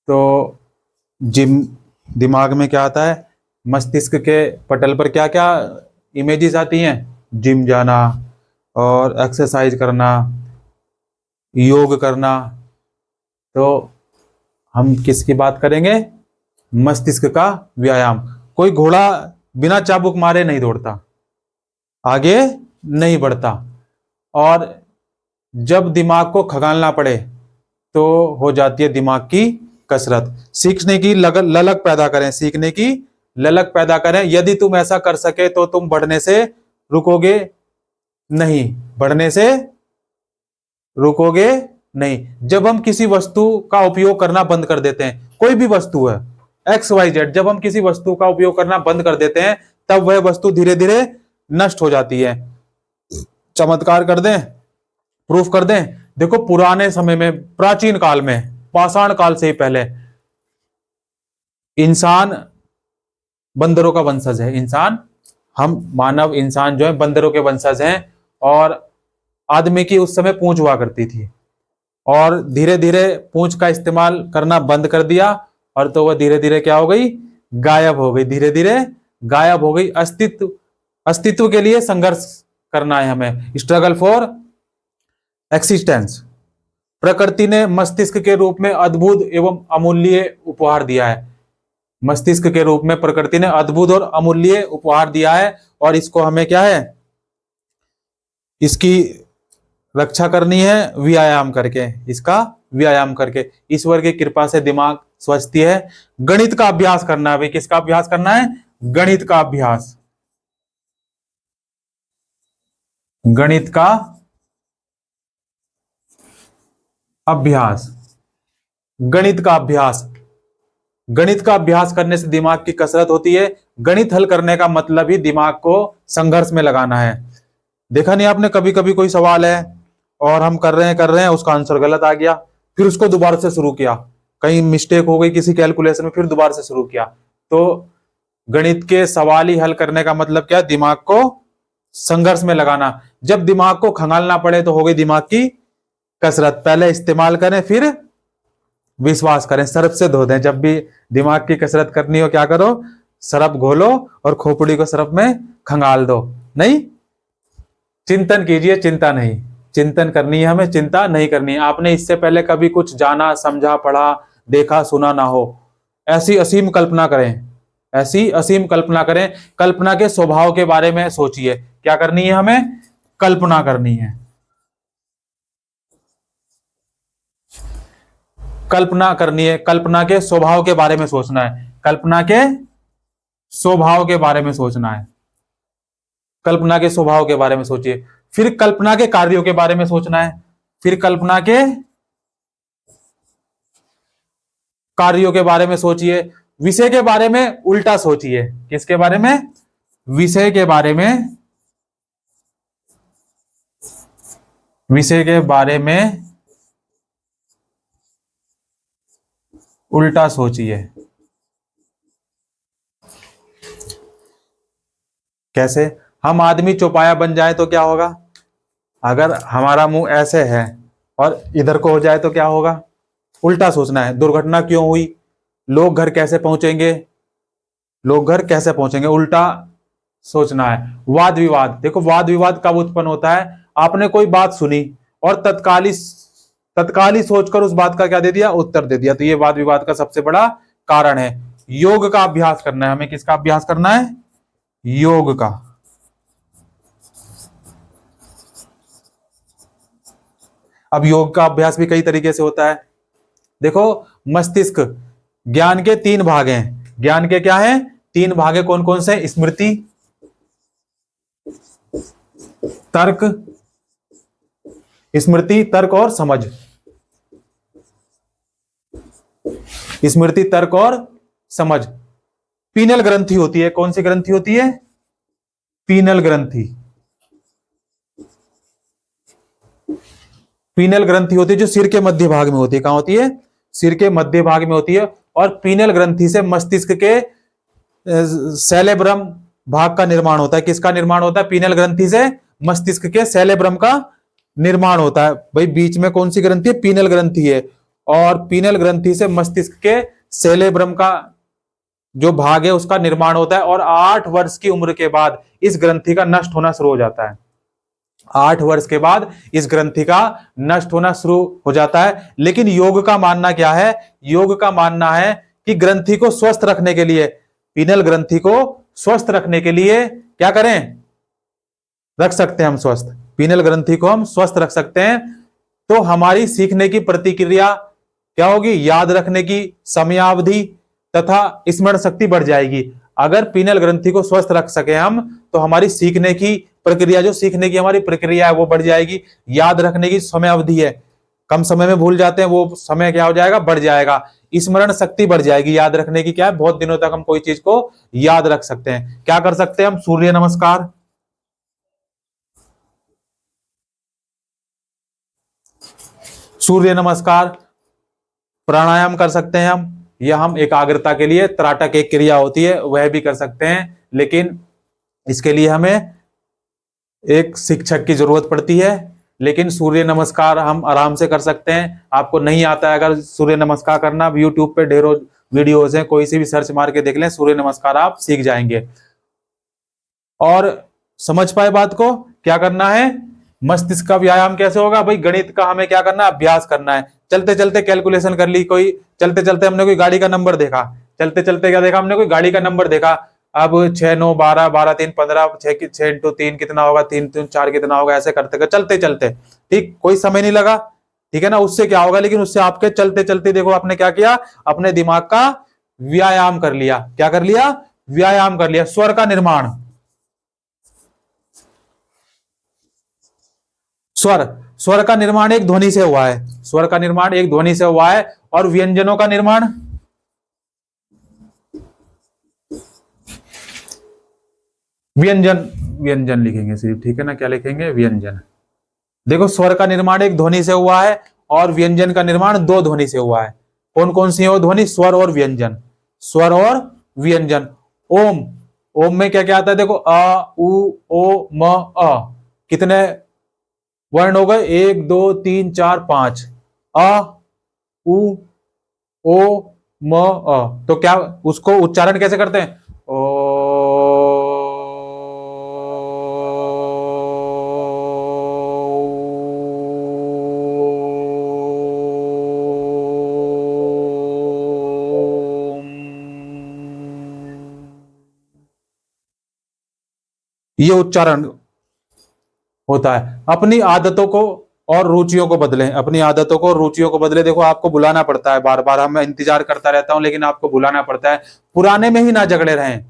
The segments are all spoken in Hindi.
तो जिम दिमाग में क्या आता है, मस्तिष्क के पटल पर क्या क्या इमेजेस आती हैं, जिम जाना और एक्सरसाइज करना, योग करना। तो हम किसकी बात करेंगे, मस्तिष्क का व्यायाम। कोई घोड़ा बिना चाबुक मारे नहीं दौड़ता, आगे नहीं बढ़ता। और जब दिमाग को खगालना पड़े तो हो जाती है दिमाग की कसरत। सीखने की ललक पैदा करें, सीखने की ललक पैदा करें। यदि तुम ऐसा कर सके तो तुम बढ़ने से रुकोगे नहीं, बढ़ने से रुकोगे नहीं। जब हम किसी वस्तु का उपयोग करना बंद कर देते हैं, कोई भी वस्तु है XYZ, जब हम किसी वस्तु का उपयोग करना बंद कर देते हैं तब वह वस्तु धीरे धीरे नष्ट हो जाती है। चमत्कार कर दें, प्रूफ कर दें। देखो पुराने समय में, प्राचीन काल में, पाषाण काल से ही पहले इंसान बंदरों का वंशज है। इंसान, हम मानव इंसान जो है बंदरों के वंशज हैं। और आदमी की उस समय पूंछ हुआ करती थी और धीरे धीरे पूंछ का इस्तेमाल करना बंद कर दिया और तो वह धीरे धीरे क्या हो गई, गायब हो गई, धीरे धीरे गायब हो गई। अस्तित्व के लिए संघर्ष करना है हमें, स्ट्रगल फॉर एक्सिस्टेंस। प्रकृति ने मस्तिष्क के रूप में अद्भुत एवं अमूल्य उपहार दिया है। मस्तिष्क के रूप में प्रकृति ने अद्भुत और अमूल्य उपहार दिया है और इसको हमें क्या है, इसकी रक्षा करनी है व्यायाम करके, इसका व्यायाम करके। ईश्वर की कृपा से दिमाग स्वस्थ है। गणित का अभ्यास करना है भाई, किसका अभ्यास करना है, गणित का अभ्यास। गणित का अभ्यास, गणित का अभ्यास। गणित का अभ्यास करने से दिमाग की कसरत होती है। गणित हल करने का मतलब ही दिमाग को संघर्ष में लगाना है। देखा नहीं आपने, कभी कभी कोई सवाल है और हम कर रहे हैं, उसका आंसर गलत आ गया, फिर उसको दोबारा से शुरू किया, कहीं मिस्टेक हो गई किसी कैलकुलेशन में, फिर दोबारा से शुरू किया। तो गणित के सवाल ही हल करने का मतलब क्या, दिमाग को संघर्ष में लगाना। जब दिमाग को खंगालना पड़े तो हो गई दिमाग की कसरत। पहले इस्तेमाल करें फिर विश्वास करें, सर्फ से धो दें। जब भी दिमाग की कसरत करनी हो क्या करो, सरफ घोलो और खोपड़ी को सरफ में खंगाल दो। नहीं, चिंतन कीजिए, चिंता नहीं। चिंतन करनी है हमें, चिंता नहीं करनी है। आपने इससे पहले कभी कुछ जाना, समझा, पढ़ा, देखा, सुना ना हो, ऐसी असीम कल्पना करें, ऐसी असीम कल्पना करें। कल्पना के स्वभाव के बारे में सोचिए। क्या करनी है हमें, कल्पना करनी है। कल्पना करनी है, कल्पना के स्वभाव के बारे में सोचना है, कल्पना के स्वभाव के बारे में सोचना है। कल्पना के स्वभाव के बारे में सोचिए। फिर कल्पना के कार्यों के बारे में सोचना है। फिर कल्पना के कार्यों के बारे में सोचिए। विषय के बारे में उल्टा सोचिए। किसके बारे में, विषय के बारे में, विषय के बारे में उल्टा सोचिए। कैसे, हम आदमी चौपाया बन जाए तो क्या होगा, अगर हमारा मुंह ऐसे है और इधर को हो जाए तो क्या होगा, उल्टा सोचना है। दुर्घटना क्यों हुई, लोग घर कैसे पहुंचेंगे, लोग घर कैसे पहुंचेंगे, उल्टा सोचना है। वाद विवाद, देखो वाद विवाद कब उत्पन्न होता है, आपने कोई बात सुनी और तत्काली सोचकर उस बात का क्या दे दिया, उत्तर दे दिया, तो ये वाद विवाद का सबसे बड़ा कारण है। योग का अभ्यास करना है हमें। किसका अभ्यास करना है, योग का। अब योग का अभ्यास भी कई तरीके से होता है। देखो, मस्तिष्क, ज्ञान के 3 भाग हैं। ज्ञान के क्या हैं, 3 भाग हैं। कौन कौन से, स्मृति, तर्क, स्मृति, तर्क और समझ। स्मृति, तर्क और समझ। पीनल ग्रंथि होती है। कौन सी ग्रंथि होती है, पीनल ग्रंथि। पीनल ग्रंथि होती है जो सिर के मध्य भाग में होती है। कहां होती है, सिर के मध्य भाग में होती है। और पीनल ग्रंथि से मस्तिष्क के सेरेब्रम भाग का निर्माण होता है। किसका निर्माण होता है, पीनल ग्रंथि से मस्तिष्क के सेरेब्रम का निर्माण होता है। भाई बीच में कौन सी ग्रंथि है, पीनल ग्रंथि है। और पीनल ग्रंथि से मस्तिष्क के सेरेब्रम का जो भाग है उसका निर्माण होता है, और 8 वर्ष की उम्र के बाद इस ग्रंथि का नष्ट होना शुरू हो जाता है। 8 वर्ष के बाद इस ग्रंथि का नष्ट होना शुरू हो जाता है। लेकिन योग का मानना क्या है? योग का मानना है कि ग्रंथि को स्वस्थ रखने के लिए, पीनल ग्रंथि को स्वस्थ रखने के लिए क्या करें? रख सकते हैं हम स्वस्थ, पीनल ग्रंथि को हम स्वस्थ रख सकते हैं। तो हमारी सीखने की प्रतिक्रिया क्या होगी? याद रखने की समयावधि तथा स्मरण शक्ति बढ़ जाएगी। अगर पीनल ग्रंथि को स्वस्थ रख सके हम, तो हमारी सीखने की प्रक्रिया, जो सीखने की हमारी प्रक्रिया है वो बढ़ जाएगी। याद रखने की समय अवधि है, कम समय में भूल जाते हैं, वो समय क्या हो जाएगा? बढ़ जाएगा। स्मरण शक्ति बढ़ जाएगी। याद रखने की क्या है? बहुत दिनों तक हम कोई चीज को याद रख सकते हैं। क्या कर सकते हैं हम? सूर्य नमस्कार, सूर्य नमस्कार, प्राणायाम कर सकते हैं हम, या हम एकाग्रता के लिए त्राटक एक क्रिया होती है वह भी कर सकते हैं। लेकिन इसके लिए हमें एक शिक्षक की जरूरत पड़ती है। लेकिन सूर्य नमस्कार हम आराम से कर सकते हैं। आपको नहीं आता है अगर सूर्य नमस्कार करना, यूट्यूब पे ढेरों वीडियोज हैं, कोई सी भी सर्च मार के देख लें, सूर्य नमस्कार आप सीख जाएंगे। और समझ पाए बात को? क्या करना है? मस्तिष्क का व्यायाम कैसे होगा भाई? गणित का हमें क्या करना है? अभ्यास करना है। चलते चलते कैलकुलेशन कर ली कोई, चलते चलते हमने कोई गाड़ी का नंबर देखा, चलते चलते क्या देखा हमने? कोई गाड़ी का नंबर देखा। अब 6 9 12 12 3 15, 6 इंटू 3 कितना होगा, 3 3 4 कितना होगा, ऐसे करते चलते चलते, ठीक, कोई समय नहीं लगा, ठीक है ना? उससे क्या होगा? लेकिन उससे आपके चलते चलते देखो आपने क्या किया? अपने दिमाग का व्यायाम कर लिया। क्या कर लिया? व्यायाम कर लिया। स्वर का निर्माण, स्वर, स्वर का निर्माण एक ध्वनि से हुआ है। स्वर का निर्माण एक ध्वनि से हुआ है। और व्यंजनों का निर्माण, व्यंजन, व्यंजन लिखेंगे सिर्फ, ठीक है ना? क्या लिखेंगे? व्यंजन। देखो स्वर का निर्माण एक ध्वनि से हुआ है और व्यंजन का निर्माण 2 ध्वनि से हुआ है। कौन कौन सी है वो ध्वनि? स्वर और व्यंजन, स्वर और व्यंजन। ओम, ओम में क्या क्या आता है? देखो अ उ ओ म अ, कितने वर्ण हो गए? 1 2 3 4 5। अ उ ओ म अ, तो क्या उसको उच्चारण कैसे करते हैं? ओ, ये उच्चारण होता है। अपनी आदतों को और रुचियों को बदलें, अपनी आदतों को और रुचियों को बदले। देखो आपको बुलाना पड़ता है बार बार, मैं इंतजार करता रहता हूं लेकिन आपको बुलाना पड़ता है। पुराने में ही ना जगड़े रहें,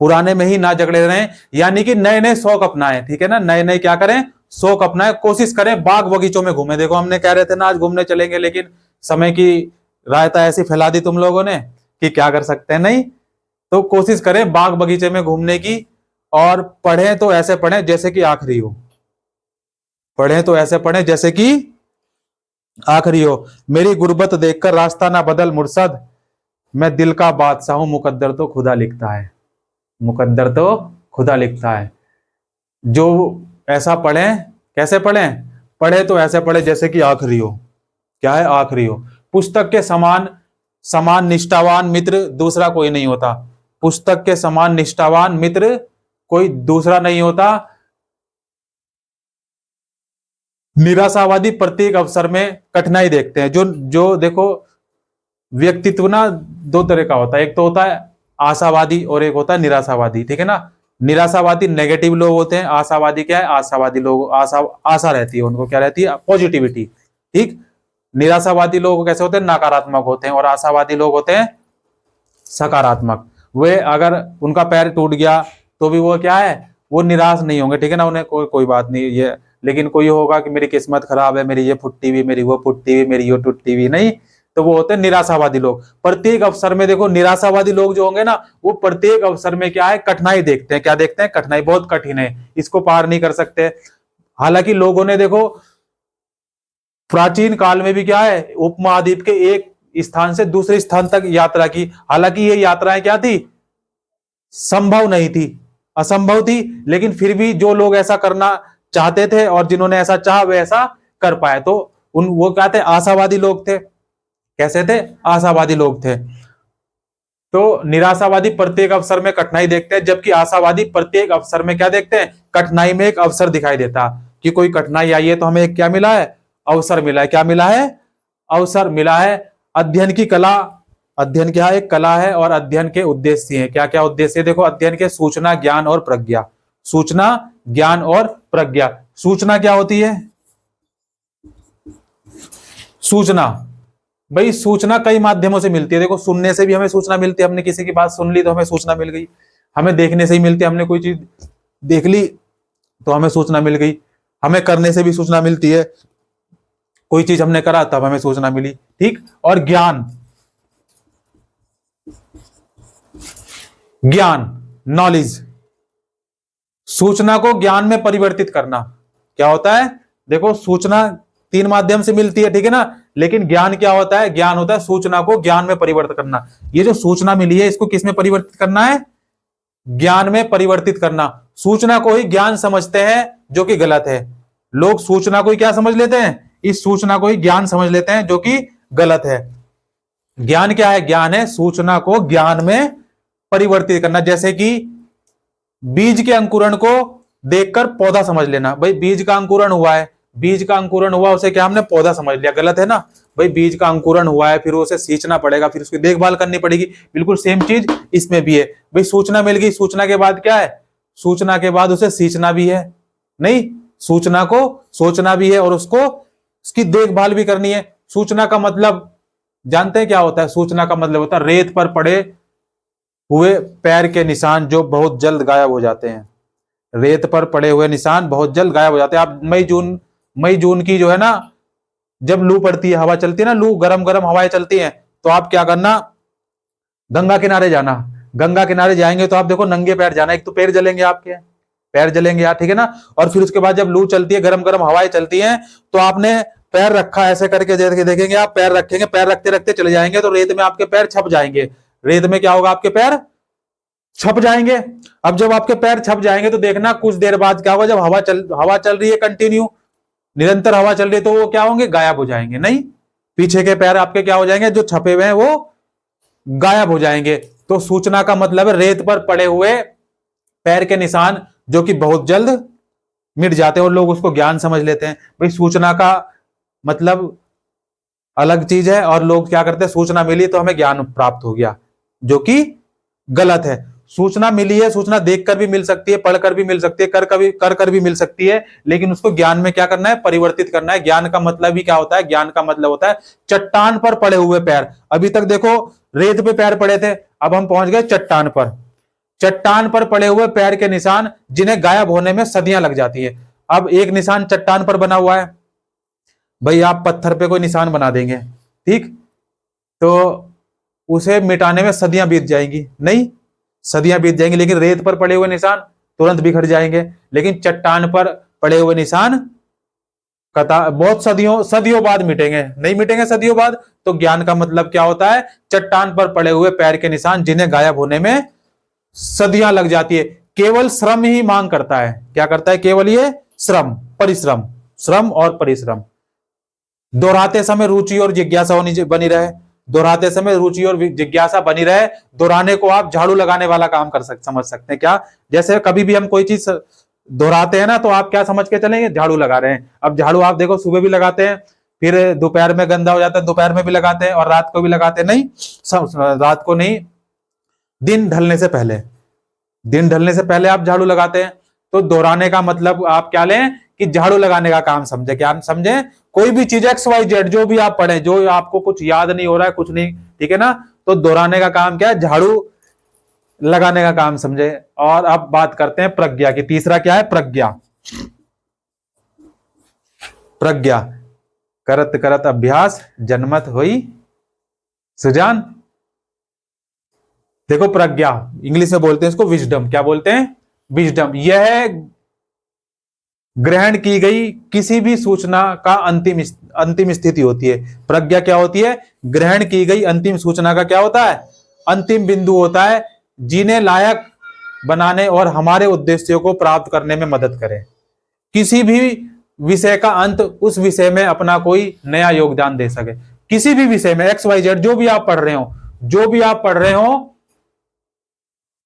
पुराने में ही ना जगड़े रहें, यानी कि नए नए शौक अपनाएं, ठीक है ना? नए नए क्या करें? शौक अपनाएं। कोशिश करें बाग बगीचों में घूमें। देखो हमने कह रहे थे ना आज घूमने चलेंगे, लेकिन समय की रायता ऐसी फैला दी तुम लोगों ने कि क्या कर सकते हैं? नहीं, तो कोशिश करें बाग बगीचे में घूमने की। और पढ़ें तो ऐसे पढ़ें जैसे कि आखिरी हो, पढ़ें तो ऐसे पढ़ें जैसे कि आखिरी हो। मेरी गुर्बत देखकर रास्ता ना बदल मुर्शद, मैं दिल का बादशाह हूं, मुकद्दर तो खुदा लिखता है, मुकद्दर तो खुदा लिखता है। जो ऐसा पढ़ें, कैसे पढ़ें? पढ़े तो ऐसे पढ़े जैसे कि आखिरी हो। क्या है? आखिरी हो। पुस्तक के समान, समान निष्ठावान मित्र दूसरा कोई नहीं होता। पुस्तक के समान निष्ठावान मित्र कोई दूसरा नहीं होता। निराशावादी प्रत्येक अवसर में कठिनाई देखते हैं। जो जो देखो व्यक्तित्व ना 2 तरह का होता है, एक तो होता है आशावादी और एक होता है निराशावादी, ठीक है ना? निराशावादी नेगेटिव लोग होते हैं, आशावादी क्या है? आशावादी लोग, आशा रहती है उनको, क्या रहती है? पॉजिटिविटी, ठीक। निराशावादी लोग कैसे होते हैं? नकारात्मक होते हैं। और आशावादी लोग होते हैं सकारात्मक। वे अगर उनका पैर टूट गया तो भी वो क्या है? वो निराश नहीं होंगे, ठीक है ना? उन्हें कोई बात नहीं ये, लेकिन कोई होगा कि मेरी किस्मत खराब है, मेरी ये फुट्टी हुई, मेरी वो फुट्टी हुई, मेरी वो टूटी हुई, नहीं, तो वो होते हैं निराशावादी लोग। प्रत्येक अवसर में देखो निराशावादी लोग जो होंगे ना, वो प्रत्येक अवसर में क्या है? कठिनाई देखते हैं। क्या देखते हैं? कठिनाई, बहुत कठिन है, इसको पार नहीं कर सकते। हालांकि लोगों ने देखो प्राचीन काल में भी क्या है? उपमहाद्वीप के एक स्थान से दूसरे स्थान तक यात्रा की। हालांकि ये यात्राएं क्या थी? संभव नहीं थी, असंभव थी, लेकिन फिर भी जो लोग ऐसा करना चाहते थे और जिन्होंने ऐसा चाहा वे ऐसा कर पाए। तो वो क्या थे, आशावादी लोग थे। कैसे थे, आशावादी लोग थे। तो निराशावादी प्रत्येक अवसर में कठिनाई देखते हैं, जबकि आशावादी प्रत्येक अवसर में क्या देखते हैं, कठिनाई में एक अवसर दिखाई देता कि कोई कठिनाई आई है तो हमें एक क्या मिला है, अवसर मिला है। क्या मिला है, अवसर मिला है। अध्ययन की कला, अध्ययन क्या है, एक कला है, और अध्ययन के उद्देश्य हैं। क्या क्या उद्देश्य, देखो अध्ययन के सूचना, ज्ञान और प्रज्ञा। सूचना, ज्ञान और प्रज्ञा। सूचना क्या होती है, सूचना, भाई सूचना कई माध्यमों से मिलती है। देखो सुनने से भी हमें सूचना मिलती है, हमने किसी की बात सुन ली तो हमें सूचना मिल गई। हमें देखने से ही मिलती है, हमने कोई चीज देख ली तो हमें सूचना मिल गई। हमें करने से भी सूचना मिलती है, कोई चीज हमने करा तब हमें सूचना मिली। ठीक, और ज्ञान, ज्ञान, नॉलेज, सूचना को ज्ञान में परिवर्तित करना। क्या होता है, देखो सूचना तीन माध्यम से मिलती है, ठीक है ना, लेकिन ज्ञान क्या होता है, ज्ञान होता है सूचना को ज्ञान में परिवर्तित करना। ये जो सूचना मिली है इसको किस में परिवर्तित करना है, ज्ञान में परिवर्तित करना। सूचना को ही ज्ञान समझते हैं, जो कि गलत है। लोग सूचना को ही क्या समझ लेते हैं, इस सूचना को ही ज्ञान समझ लेते हैं, जो कि गलत है। ज्ञान क्या है, ज्ञान है सूचना को ज्ञान में परिवर्तित करना। जैसे कि बीज के अंकुरण को देखकर पौधा समझ लेना। भाई बीज का अंकुरण हुआ है, बीज का अंकुरण हुआ, उसे क्या हमने पौधा समझ लिया, गलत है ना। भाई बीज का अंकुरण हुआ है, फिर उसे सींचना पड़ेगा, फिर उसकी देखभाल करनी पड़ेगी। बिल्कुल सेम चीज इसमें भी है। भाई सूचना मिल गई, सूचना के बाद क्या है, सूचना के बाद उसे सींचना भी है, नहीं, सूचना को सोचना भी है और उसको उसकी देखभाल भी करनी है। सूचना का मतलब जानते हैं क्या होता है, सूचना का मतलब होता है रेत पर पड़े हुए पैर के निशान जो बहुत जल्द गायब हो जाते हैं। रेत पर पड़े हुए निशान बहुत जल्द गायब हो जाते हैं। आप मई जून की जो है ना, जब लू पड़ती है, हवा चलती है ना, लू गरम गरम हवाएं चलती हैं, तो आप क्या करना, गंगा किनारे जाना। गंगा किनारे जाएंगे तो आप देखो नंगे पैर जाना, एक तो पैर जलेंगे, आपके पैर जलेंगे यार, ठीक है ना। और फिर उसके बाद जब लू चलती है, गरम गरम हवाएं चलती हैं, तो आपने पैर रखा ऐसे करके देखेंगे आप, पैर रखेंगे, पैर रखते रखते चले जाएंगे तो रेत में आपके पैर छप जाएंगे। रेत में क्या होगा, आपके पैर छप जाएंगे। अब जब आपके पैर छप जाएंगे तो देखना कुछ देर बाद क्या होगा, जब हवा चल रही है कंटिन्यू, निरंतर हवा चल रही है, तो वो क्या होंगे, गायब हो जाएंगे। नहीं, पीछे के पैर आपके क्या हो जाएंगे, जो छपे हुए हैं वो गायब हो जाएंगे। तो सूचना का मतलब है रेत पर पड़े हुए पैर के निशान जो कि बहुत जल्द मिट जाते हैं और लोग उसको ज्ञान समझ लेते हैं। भाई सूचना का मतलब अलग चीज है, और लोग क्या करते हैं, सूचना मिली तो हमें ज्ञान प्राप्त हो गया, जो कि गलत है। सूचना मिली है, सूचना देखकर भी मिल सकती है, पढ़कर भी मिल सकती है, कर भी मिल सकती है, लेकिन उसको ज्ञान में क्या करना है, परिवर्तित करना है। ज्ञान का मतलब ही क्या होता है, ज्ञान का मतलब होता है चट्टान पर पड़े हुए पैर। अभी तक देखो रेत पे पैर पड़े थे, अब हम पहुंच गए चट्टान पर। चट्टान पर पड़े हुए पैर के निशान जिन्हें गायब होने में सदियां लग जाती है। अब एक निशान चट्टान पर बना हुआ है, भाई आप पत्थर पे कोई निशान बना देंगे, ठीक, तो उसे मिटाने में सदियां बीत जाएंगी, नहीं, सदियां बीत जाएंगी, लेकिन रेत पर पड़े हुए निशान तुरंत बिखर जाएंगे। लेकिन चट्टान पर पड़े हुए निशान बहुत सदियों बाद मिटेंगे, नहीं मिटेंगे सदियों बाद। तो ज्ञान का मतलब क्या होता है, चट्टान पर पड़े हुए पैर के निशान जिन्हें गायब होने में सदियां लग जाती है। केवल श्रम ही मांग करता है, क्या करता है, केवल ये श्रम, परिश्रम, श्रम और परिश्रम। दोहराते समय रुचि और जिज्ञासा बनी रहे, दोहराते समय रुचि और जिज्ञासा बनी रहे। दोहराने को आप झाड़ू लगाने वाला काम समझ सकते हैं। क्या, जैसे कभी भी हम कोई चीज दोहराते हैं ना, तो आप क्या समझ के चलेंगे, झाड़ू लगा रहे हैं। अब झाड़ू आप देखो सुबह भी लगाते हैं, फिर दोपहर में गंदा हो जाता है, दोपहर में भी लगाते हैं, और रात को भी लगाते हैं, नहीं, रात को नहीं, दिन ढलने से पहले, दिन ढलने से पहले आप झाड़ू लगाते हैं। तो दोहराने का मतलब आप क्या लें, कि झाड़ू लगाने का काम समझे। क्या समझे, कोई भी चीज XYZ जो भी आप पढ़े, जो आपको कुछ याद नहीं हो रहा है, कुछ नहीं, ठीक है ना, तो दोहराने का काम क्या है, झाड़ू लगाने का काम समझे। और अब बात करते हैं प्रज्ञा की। तीसरा क्या है, प्रज्ञा। प्रज्ञा, करत करत अभ्यास जन्मत हुई सुजान। देखो प्रज्ञा, इंग्लिश में बोलते हैं इसको विजडम। क्या बोलते हैं, विजडम। यह ग्रहण की गई किसी भी सूचना का अंतिम स्थिति होती है। प्रज्ञा क्या होती है, ग्रहण की गई अंतिम सूचना का क्या होता है, अंतिम बिंदु होता है, जिन्हें लायक बनाने और हमारे उद्देश्यों को प्राप्त करने में मदद करे। किसी भी विषय का अंत उस विषय में अपना कोई नया योगदान दे सके। किसी भी विषय में XYZ जो भी आप पढ़ रहे हो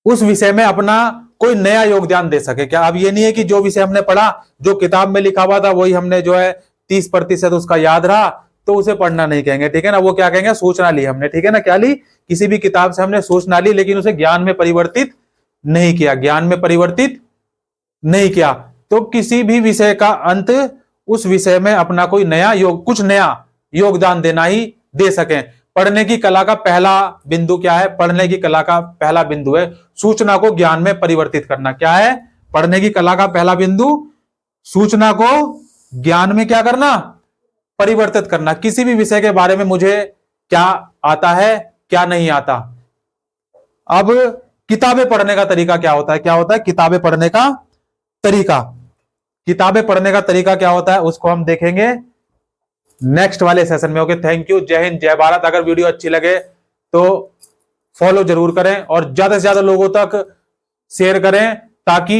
उस विषय में अपना कोई नया योगदान दे सके। क्या अब ये नहीं है कि जो विषय हमने पढ़ा, जो किताब में लिखा हुआ था वही हमने जो है 30% उसका याद रहा तो उसे पढ़ना नहीं कहेंगे, ठीक है ना। वो क्या कहेंगे, सूचना ली हमने, ठीक है ना। क्या ली, किसी भी किताब से हमने सूचना ली लेकिन उसे ज्ञान में परिवर्तित नहीं किया, ज्ञान में परिवर्तित नहीं किया। तो किसी भी विषय का अंत उस विषय में अपना कोई कुछ नया योगदान देना ही दे सके। पढ़ने की कला का पहला बिंदु क्या है, पढ़ने की कला का पहला बिंदु है सूचना को ज्ञान में परिवर्तित करना। क्या है, पढ़ने की कला का पहला बिंदु सूचना को ज्ञान में क्या करना, परिवर्तित करना। किसी भी विषय के बारे में मुझे क्या आता है, क्या नहीं आता। अब किताबें पढ़ने का तरीका क्या होता है, किताबें पढ़ने का तरीका, क्या होता है उसको हम देखेंगे नेक्स्ट वाले सेशन में। ओके, थैंक यू, जय हिंद, जय भारत। अगर वीडियो अच्छी लगे तो फॉलो जरूर करें और ज्यादा से ज्यादा लोगों तक शेयर करें ताकि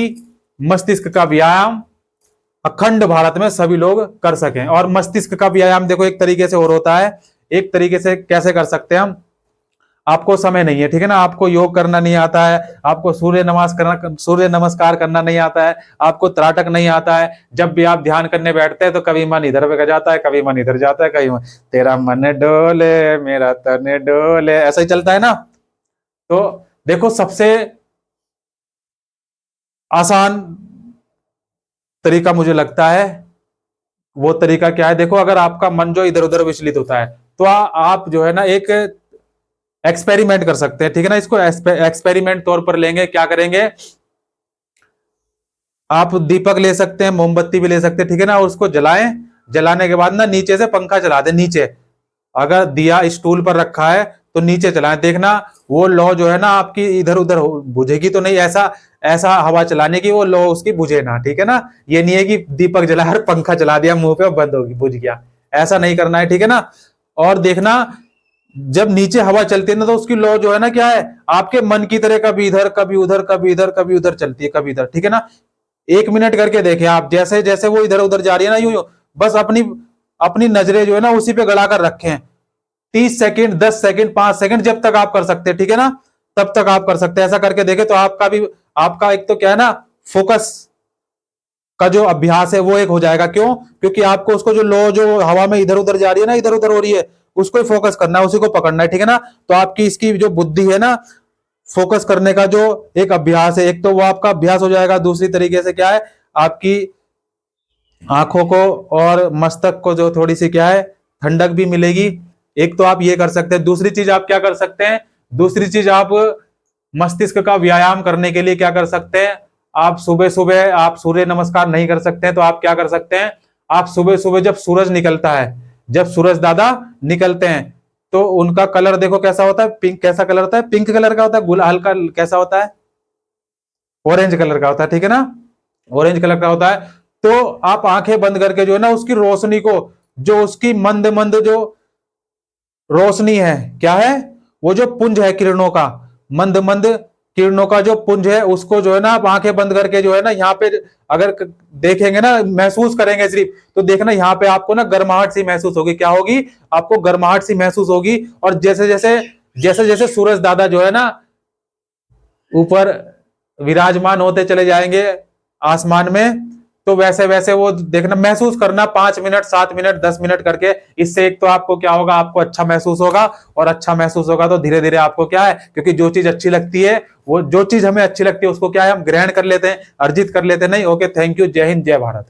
मस्तिष्क का व्यायाम अखंड भारत में सभी लोग कर सकें। और मस्तिष्क का व्यायाम देखो एक तरीके से और होता है, एक तरीके से कैसे कर सकते हैं हम, आपको समय नहीं है, ठीक है ना, आपको योग करना नहीं आता है, आपको सूर्य नमस्कार करना नहीं आता है, आपको त्राटक नहीं आता है। जब भी आप ध्यान करने बैठते हैं तो कभी मन इधर पे जाता है, कभी मन इधर जाता है, कभी तेरा मन डोले मेरा तन डोले, ऐसा ही चलता है ना। तो देखो सबसे आसान तरीका मुझे लगता है वो तरीका क्या है, देखो अगर आपका मन जो इधर उधर विचलित होता है तो आप जो है ना एक एक्सपेरिमेंट कर सकते हैं, ठीक है ना। इसको एक्सपेरिमेंट तौर पर लेंगे, क्या करेंगे, आप दीपक ले सकते हैं, मोमबत्ती भी ले सकते हैं, ठीक है ना। और उसको जलाएं, जलाने के बाद ना नीचे से पंखा चला दें, नीचे अगर दिया स्टूल पर रखा है तो नीचे चलाएं, देखना वो लौ जो है ना आपकी इधर उधर बुझेगी तो नहीं, ऐसा हवा चलाने की वो लौ उसकी बुझे ना, ठीक है ना। ये नहीं है कि दीपक जला और पंखा चला दिया मुंह पे बंद होगी, बुझ गया, ऐसा नहीं करना है, ठीक है ना। और देखना जब नीचे हवा चलती है ना तो उसकी लौ जो है ना क्या है, आपके मन की तरह कभी इधर कभी उधर कभी इधर कभी उधर चलती है, कभी इधर, ठीक है ना। 1 मिनट करके देखें आप, जैसे जैसे वो इधर उधर जा रही है ना यूं बस अपनी नजरें जो है ना उसी पे गड़ा कर रखें। 30 सेकंड, 10 सेकंड, 5 सेकंड, जब तक आप कर सकते हैं, ठीक है ना, तब तक आप कर सकते हैं। ऐसा करके देखें तो आपका एक तो क्या है ना फोकस का जो अभ्यास है वो एक हो जाएगा। क्यों, क्योंकि आपको उसको जो हवा में इधर उधर जा रही है ना, इधर उधर हो रही है, उसको ही फोकस करना है, उसी को पकड़ना है, ठीक है ना। तो आपकी इसकी जो बुद्धि है ना फोकस करने का जो एक अभ्यास है, एक तो वो आपका अभ्यास हो जाएगा, दूसरी तरीके से क्या है आपकी आंखों को और मस्तक को जो थोड़ी सी क्या है ठंडक भी मिलेगी। एक तो आप ये कर सकते हैं, दूसरी चीज आप क्या कर सकते हैं, दूसरी चीज आप मस्तिष्क का व्यायाम करने के लिए क्या कर सकते हैं, आप सुबह सुबह आप सूर्य नमस्कार नहीं कर सकते हैं तो आप क्या कर सकते हैं, आप सुबह सुबह जब सूरज निकलता है, जब सूरज दादा निकलते हैं तो उनका कलर देखो कैसा होता है, पिंक, कैसा कलर होता है, पिंक कलर का होता है, हल्का कैसा होता है, ऑरेंज कलर का होता है, ठीक है ना, ऑरेंज कलर का होता है। तो आप आंखें बंद करके जो है ना उसकी रोशनी को, जो उसकी मंद मंद जो रोशनी है, क्या है वो जो पुंज है किरणों का, मंद मंद किरणों का जो पुंज है उसको जो है ना आप आंखें बंद करके जो है ना यहाँ पे अगर देखेंगे ना, महसूस करेंगे सिर्फ, तो देखना यहाँ पे आपको ना गर्माहट सी महसूस होगी। क्या होगी, आपको गर्माहट सी महसूस होगी। और जैसे जैसे सूरज दादा जो है ना ऊपर विराजमान होते चले जाएंगे आसमान में, तो वैसे वैसे वो देखना, महसूस करना 5 मिनट, 7 मिनट, 10 मिनट करके। इससे एक तो आपको क्या होगा, आपको अच्छा महसूस होगा, और अच्छा महसूस होगा तो धीरे धीरे आपको क्या है, क्योंकि जो चीज अच्छी लगती है, वो जो चीज हमें अच्छी लगती है उसको क्या है हम ग्रहण कर लेते हैं, अर्जित कर लेते हैं, नहीं। ओके, थैंक यू, जय हिंद, जय भारत।